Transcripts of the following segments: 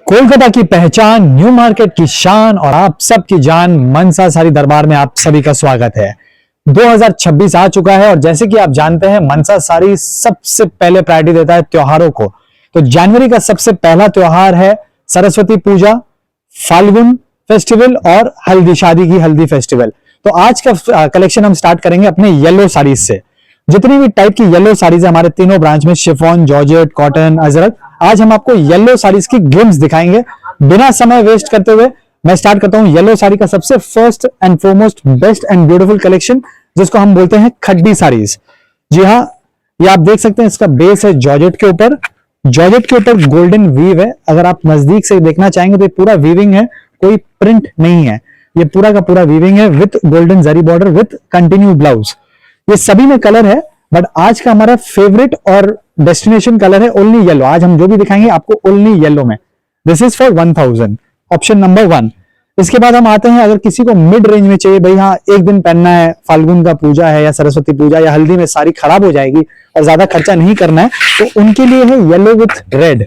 कोलकाता की पहचान, new market की शान और आप सबकी जान मनसा साड़ी दरबार में आप सभी का स्वागत है। 2026 आ चुका है और जैसे कि आप जानते हैं मनसा साड़ी सबसे पहले प्रायोरिटी देता है त्योहारों को। तो जनवरी का सबसे पहला त्योहार है सरस्वती पूजा, फाल्गुन फेस्टिवल और हल्दी, शादी की हल्दी फेस्टिवल। तो आज का कलेक्शन हम स्टार्ट करेंगे अपने येलो साड़ीज से। जितनी भी टाइप की येलो साड़ीज है हमारे तीनों ब्रांच में, शिफॉन, जॉर्जेट, कॉटन, अजरक, आज हम आपको येलो साड़ीज की ग्लिम्स दिखाएंगे। बिना समय वेस्ट करते हुए मैं स्टार्ट करता हूं येलो साड़ी का सबसे first and foremost best and beautiful collection, जिसको हम बोलते हैं खड्डी साड़ीज। जी हाँ, ये आप देख सकते हैं, इसका बेस है जॉर्जेट के ऊपर। जॉर्जेट के ऊपर गोल्डन वीव है। अगर आप नजदीक से देखना चाहेंगे तो ये पूरा वीविंग है, कोई प्रिंट नहीं है। ये पूरा का पूरा वीविंग है with golden zari border with continue blouse. ये सभी में कलर है, बट आज का हमारा फेवरेट और डेस्टिनेशन कलर है ओनली येलो। आज हम जो भी दिखाएंगे आपको ओनली येलो में। This is for 1000, option number 1। इसके बाद हम आते हैं, अगर किसी को मिड रेंज में चाहिए, भाई हाँ एक दिन पहनना है, फाल्गुन का पूजा है या सरस्वती पूजा या हल्दी में साड़ी खराब हो जाएगी और ज्यादा खर्चा नहीं करना है, तो उनके लिए है yellow with red.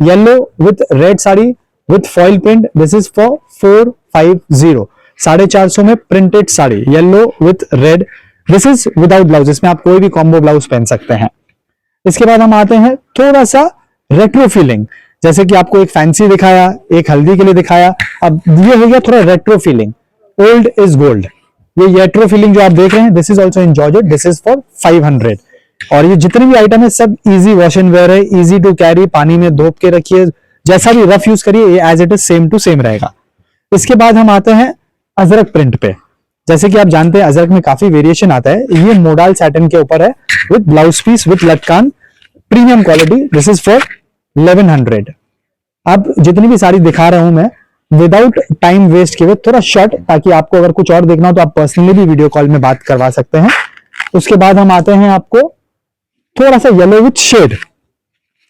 Yellow with red sari with foil print. This is for 450, 450 में printed sari, yellow with red. This is without blouse, इसमें आप कोई भी कॉम्बो ब्लाउज पहन सकते हैं। इसके बाद हम आते हैं थोड़ा सा रेट्रो फीलिंग, जैसे कि आपको एक फैंसी दिखाया, एक हल्दी के लिए दिखाया, अब ये हो गया थोड़ा retro feeling. Old is gold, ये रेट्रो फीलिंग जो आप देख रहे हैं, this is also in georgette. This is for 500। और ये जितने भी आइटम है सब इजी वॉश एंड वेयर है, इजी टू कैरी, पानी में धोप के रखिए, जैसा भी रफ यूज करिए, ये as it is same to same रहेगा। इसके बाद हम आते हैं अजरक प्रिंट पे। जैसे कि आप जानते हैं अजरक में काफी वेरिएशन आता है। ये मोडाल सैटिन के ऊपर है विद ब्लाउज पीस विद लटकान, premium quality. This is for 1100। अब जितनी भी साड़ी दिखा रहा हूं मैं विदाउट टाइम वेस्ट किए, थोड़ा शॉर्ट, ताकि आपको अगर कुछ और देखना हो तो आप पर्सनली भी वीडियो कॉल में बात करवा सकते हैं। उसके बाद हम आते हैं आपको थोड़ा सा yellow with shade.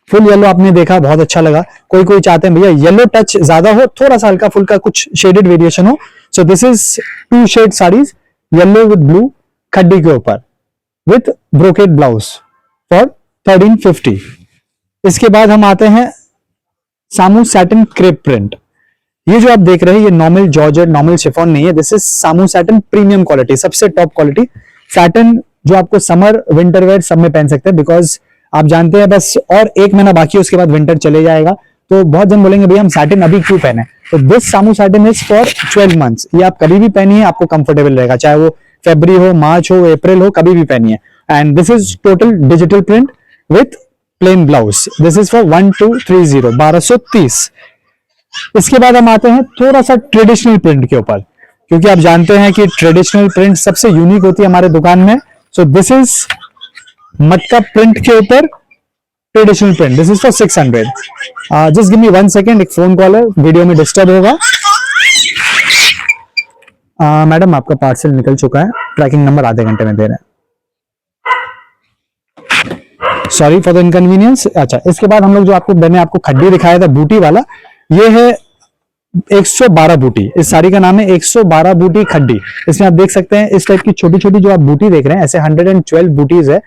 Full yellow आपने देखा, बहुत अच्छा लगा। कोई कोई चाहते हैं भैया येलो टच ज्यादा हो, थोड़ा सा हल्का फुल्का कुछ शेडेड वेरिएशन हो। So this is 2 shade saris, yellow with blue, खड्डी के ऊपर विथ ब्रोकेड ब्लाउज फॉर 1350। इसके बाद हम आते हैं सामू सैटिन क्रेप प्रिंट। ये जो आप देख रहे हैं ये नॉर्मल जॉर्जेट, नॉर्मल शिफॉन नहीं है। This is Samu satin premium quality, सबसे टॉप क्वालिटी सैटिन, जो आपको समर विंटर वेयर सब में पहन सकते हैं। बिकॉज आप जानते हैं बस और 1 महीना बाकी है, उसके बाद विंटर चले जाएगा। तो बहुत जन बोलेंगे भैया हम सैटिन अभी क्यों पहने, तो this Samu satin is for 12 months. ये आप कभी भी पहनिए, आपको कंफर्टेबल रहेगा, चाहे वो फरवरी हो, मार्च हो, अप्रैल हो, कभी भी पहनिए। And this is total digital print with plain blouse. This is for 1230, 1230। इसके बाद हम आते हैं थोड़ा सा ट्रेडिशनल प्रिंट के ऊपर, क्योंकि आप जानते हैं कि ट्रेडिशनल प्रिंट सबसे यूनिक होती है हमारे दुकान में। सो दिस इज मटका प्रिंट के ऊपर traditional print. This is for 600। Just give me 1 second, एक फोन कॉल है, वीडियो में डिस्टर्ब होगा। मैडम आपका पार्सल निकल चुका है, ट्रैकिंग नंबर आधे घंटे में दे रहे हैं। Sorry for the inconvenience. अच्छा, इसके बाद हम लोग जो मैंने आपको खड्डी दिखाया था बूटी वाला, ये है 112 बूटी। इस साड़ी का नाम है 112 बूटी खड्डी। इसमें आप देख सकते हैं इस टाइप की छोटी छोटी जो आप बूटी देख रहे हैं, ऐसे 112 बूटीज है।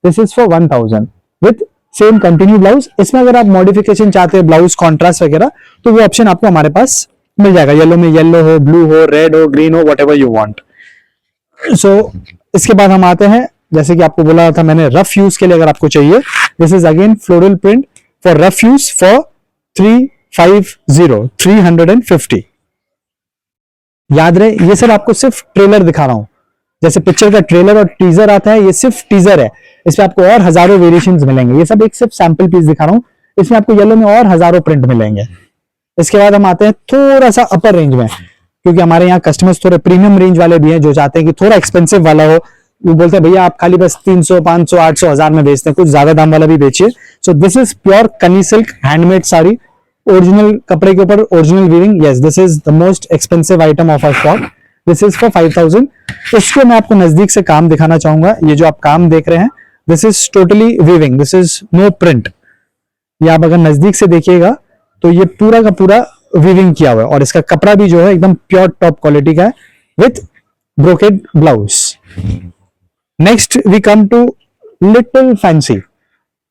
This is for 1000 with same continue blouse. इसमें अगर आप मॉडिफिकेशन चाहते हैं, ब्लाउज कॉन्ट्रास्ट वगैरह, तो वो ऑप्शन आपको हमारे पास मिल जाएगा। येलो में येलो हो, ब्लू हो, रेड हो, ग्रीन हो, व्हाटएवर यू वांट। सो इसके बाद हम आते हैं, जैसे कि आपको बोला था मैंने, रफ यूज के लिए अगर आपको चाहिए, this is again floral print for rough use for 350, 350। याद रहे ये सब आपको सिर्फ ट्रेलर दिखा रहा हूं, जैसे पिक्चर का ट्रेलर और टीजर आता है, ये सिर्फ टीजर है। इसमें आपको और हजारों वेरिएशंस मिलेंगे। ये सब एक सिर्फ सैंपल पीस दिखा रहा हूं, इसमें आपको येलो में और हजारों प्रिंट मिलेंगे। इसके बाद हम आते हैं थोड़ा सा अपर रेंज में, क्योंकि हमारे यहाँ कस्टमर्स थोड़े प्रीमियम रेंज वाले भी हैं जो चाहते हैं कि थोड़ा एक्सपेंसिव वाला हो। वो बोलते हैं भैया आप खाली बस 300, 500, 800, 1000 में बेचते हैं, कुछ ज्यादा दाम वाला भी बेचिए। So this is pure Kani silk handmade sari, original कपड़े के ऊपर original weaving. Yes, this is the most expensive item of our stock. This is for 5000। इसको मैं आपको नजदीक से काम दिखाना चाहूंगा। ये जो आप काम देख रहे हैं, this is totally weaving, this is no print. ये आप अगर नजदीक से देखिएगा तो ये पूरा का पूरा वीविंग किया हुआ है, और इसका कपड़ा भी जो है एकदम प्योर टॉप क्वालिटी का है with brocade blouse. Next we come to little fancy.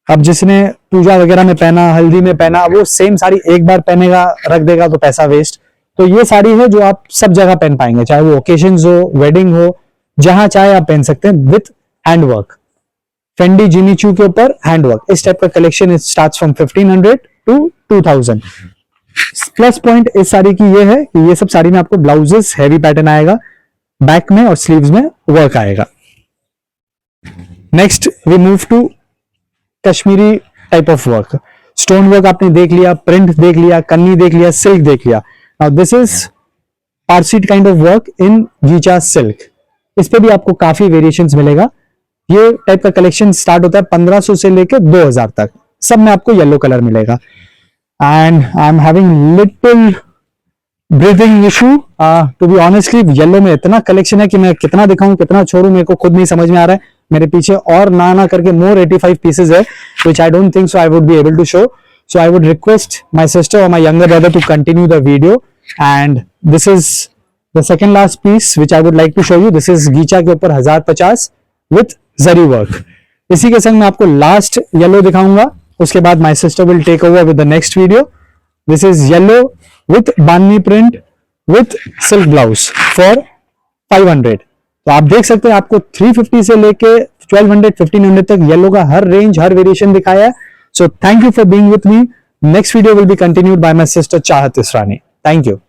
अब जिसने पूजा वगैरह में पहना, हल्दी में पहना, वो सेम साड़ी एक बार पहनेगा, रख देगा तो पैसा वेस्ट। तो ये साड़ी है जो आप सब जगह पहन पाएंगे, चाहे वो ओकेजन्स हो, वेडिंग हो, जहां चाहे आप पहन सकते हैं, विथ हैंडवर्क। फेंडी जिमीचू के ऊपर हैंडवर्क, इस टाइप का collection starts from 1500 to 2000। Plus point इस साड़ी की ये है कि ये सब साड़ी में आपको ब्लाउजेस हैवी पैटर्न आएगा, बैक में और स्लीव्स में वर्क आएगा। Next we move to Kashmiri type of work. Stone work आपने देख लिया, प्रिंट देख लिया, कन्नी देख लिया, सिल्क देख लिया। नाउ दिस इज पारसीट kind of work in ghicha silk. इस पे भी आपको काफी वेरिएशंस मिलेगा। ये टाइप का कलेक्शन स्टार्ट होता है 1500 से लेकर 2000 तक। सब में आपको येलो कलर मिलेगा। And I am having little breathing issue to be honestly. Yellow में इतना कलेक्शन है कि मैं कितना दिखाऊं, कितना छोड़ू, मेरे को खुद नहीं समझ में आ रहा है। मेरे पीछे और ना करके मोर 85 पीसेज है, which I don't think so I would be able to show. So I would request my sister or my younger brother to continue the video. And this is the second last piece which I would like to show you. This is गीचा के ऊपर 1050 with zari work. इसी के संग मैं आपको last yellow दिखाऊंगा, उसके बाद my sister will take over with the next video. This is yellow with bandhani print with silk blouse for 500। तो आप देख सकते हैं आपको 350 से लेके 1200 1500 तक येलो का हर रेंज, हर वेरिएशन दिखाया है। So thank you for being with me. Next video will be continued by my sister Chahat Israni. Thank you.